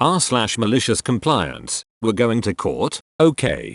r/malicious compliance. We're going to court, okay.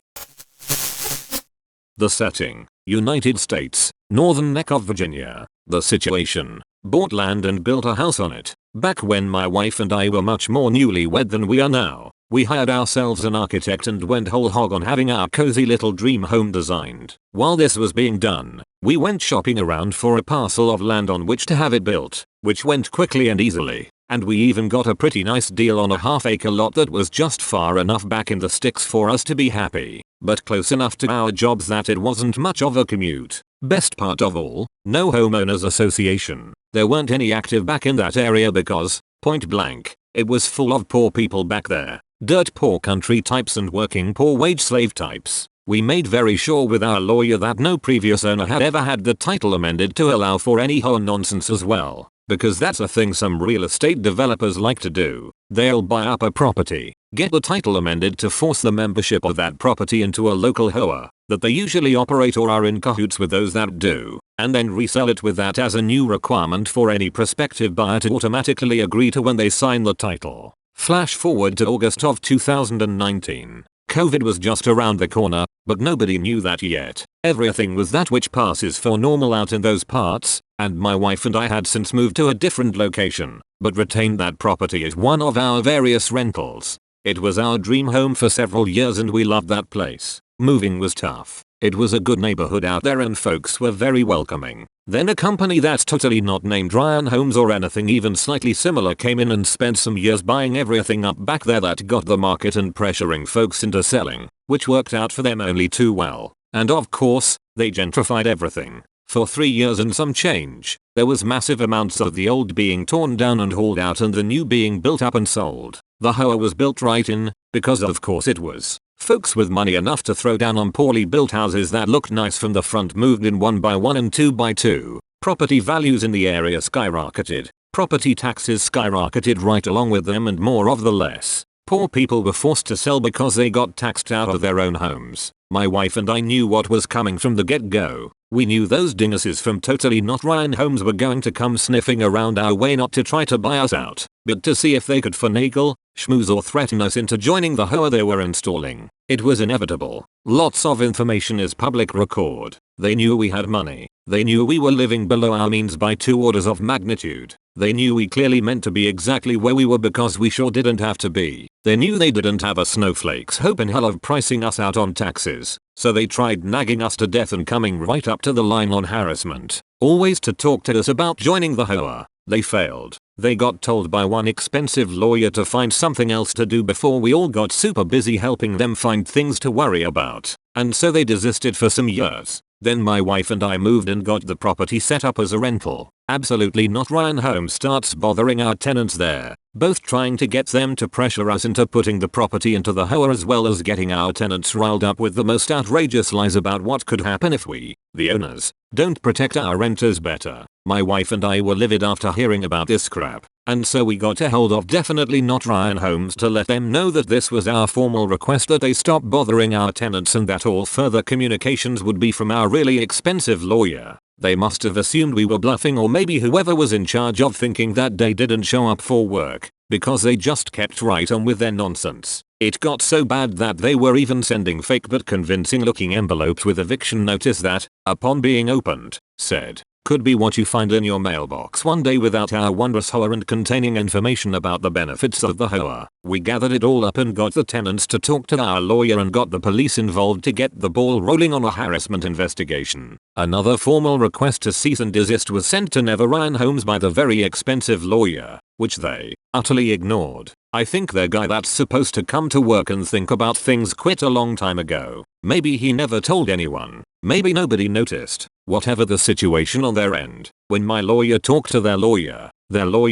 The setting: United States, northern neck of Virginia. The situation: bought land and built a house on it. Back when my wife and I were much more newlywed than we are now, we hired ourselves an architect and went whole hog on having our cozy little dream home designed. While this was being done, we went shopping around for a parcel of land on which to have it built, which went quickly and easily. And we even got a pretty nice deal on a half-acre lot that was just far enough back in the sticks for us to be happy, but close enough to our jobs that it wasn't much of a commute. Best part of all, no homeowners association. There weren't any active back in that area because, point blank, it was full of poor people back there. Dirt poor country types and working poor wage slave types. We made very sure with our lawyer that no previous owner had ever had the title amended to allow for any hoe nonsense as well. Because that's a thing some real estate developers like to do. They'll buy up a property, get the title amended to force the membership of that property into a local HOA that they usually operate or are in cahoots with those that do, and then resell it with that as a new requirement for any prospective buyer to automatically agree to when they sign the title. Flash forward to August of 2019. COVID was just around the corner, but nobody knew that yet. Everything was that which passes for normal out in those parts, and my wife and I had since moved to a different location, but retained that property as one of our various rentals. It was our dream home for several years and we loved that place. Moving was tough. It was a good neighborhood out there and folks were very welcoming. Then a company that's totally not named Ryan Homes or anything even slightly similar came in and spent some years buying everything up back there that got the market and pressuring folks into selling, which worked out for them only too well. And of course, they gentrified everything. For 3 years and some change, there was massive amounts of the old being torn down and hauled out and the new being built up and sold. The HOA was built right in, because of course it was. Folks with money enough to throw down on poorly built houses that looked nice from the front moved in 1 by 1 and 2 by 2. Property values in the area skyrocketed. Property taxes skyrocketed right along with them and more of the less. Poor people were forced to sell because they got taxed out of their own homes. My wife and I knew what was coming from the get-go. We knew those dinguses from totally not Ryan Homes were going to come sniffing around our way not to try to buy us out, but to see if they could finagle, schmooze or threaten us into joining the HOA they were installing. It was inevitable. Lots of information is public record. They knew we had money. They knew we were living below our means by 2 orders of magnitude. They knew we clearly meant to be exactly where we were because we sure didn't have to be. They knew they didn't have a snowflake's hope in hell of pricing us out on taxes. So they tried nagging us to death and coming right up to the line on harassment. Always to talk to us about joining the HOA. They failed. They got told by one expensive lawyer to find something else to do before we all got super busy helping them find things to worry about. And so they desisted for some years. Then my wife and I moved and got the property set up as a rental. Absolutely not Ryan Homes starts bothering our tenants there, both trying to get them to pressure us into putting the property into the HOA as well as getting our tenants riled up with the most outrageous lies about what could happen if we, the owners, don't protect our renters better. My wife and I were livid after hearing about this crap, and so we got a hold of Definitely Not Ryan Homes to let them know that this was our formal request that they stop bothering our tenants and that all further communications would be from our really expensive lawyer. They must have assumed we were bluffing, or maybe whoever was in charge of thinking that day didn't show up for work, because they just kept right on with their nonsense. It got so bad that they were even sending fake but convincing looking envelopes with eviction notice that, upon being opened, said, "Could be what you find in your mailbox one day," without our wondrous HOA and containing information about the benefits of the HOA. We gathered it all up and got the tenants to talk to our lawyer and got the police involved to get the ball rolling on a harassment investigation. Another formal request to cease and desist was sent to Never Ryan Homes by the very expensive lawyer, which they utterly ignored. I think their guy that's supposed to come to work and think about things quit a long time ago. Maybe he never told anyone. Maybe nobody noticed. Whatever the situation on their end, when my lawyer talked to their lawyer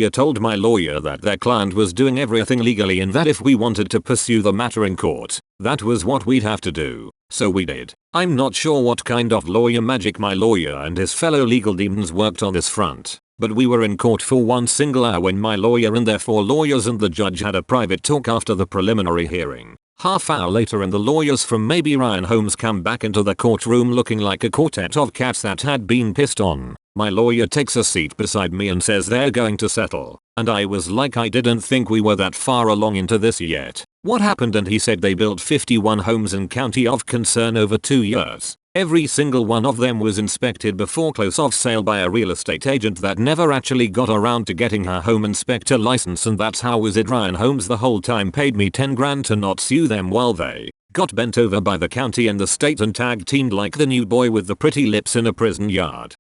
told my lawyer that their client was doing everything legally and that if we wanted to pursue the matter in court, that was what we'd have to do. So we did. I'm not sure what kind of lawyer magic my lawyer and his fellow legal demons worked on this front, but we were in court for 1 single hour when my lawyer and their 4 lawyers and the judge had a private talk after the preliminary hearing. Half hour later and the lawyers from maybe Ryan Homes come back into the courtroom looking like a quartet of cats that had been pissed on. My lawyer takes a seat beside me and says they're going to settle, and I was like, I didn't think we were that far along into this yet. What happened? And he said they built 51 homes in county of concern over 2 years. Every single one of them was inspected before close of sale by a real estate agent that never actually got around to getting her home inspector license, and that's how was it. Ryan Holmes the whole time paid me 10 grand to not sue them while they got bent over by the county and the state and tag teamed like the new boy with the pretty lips in a prison yard.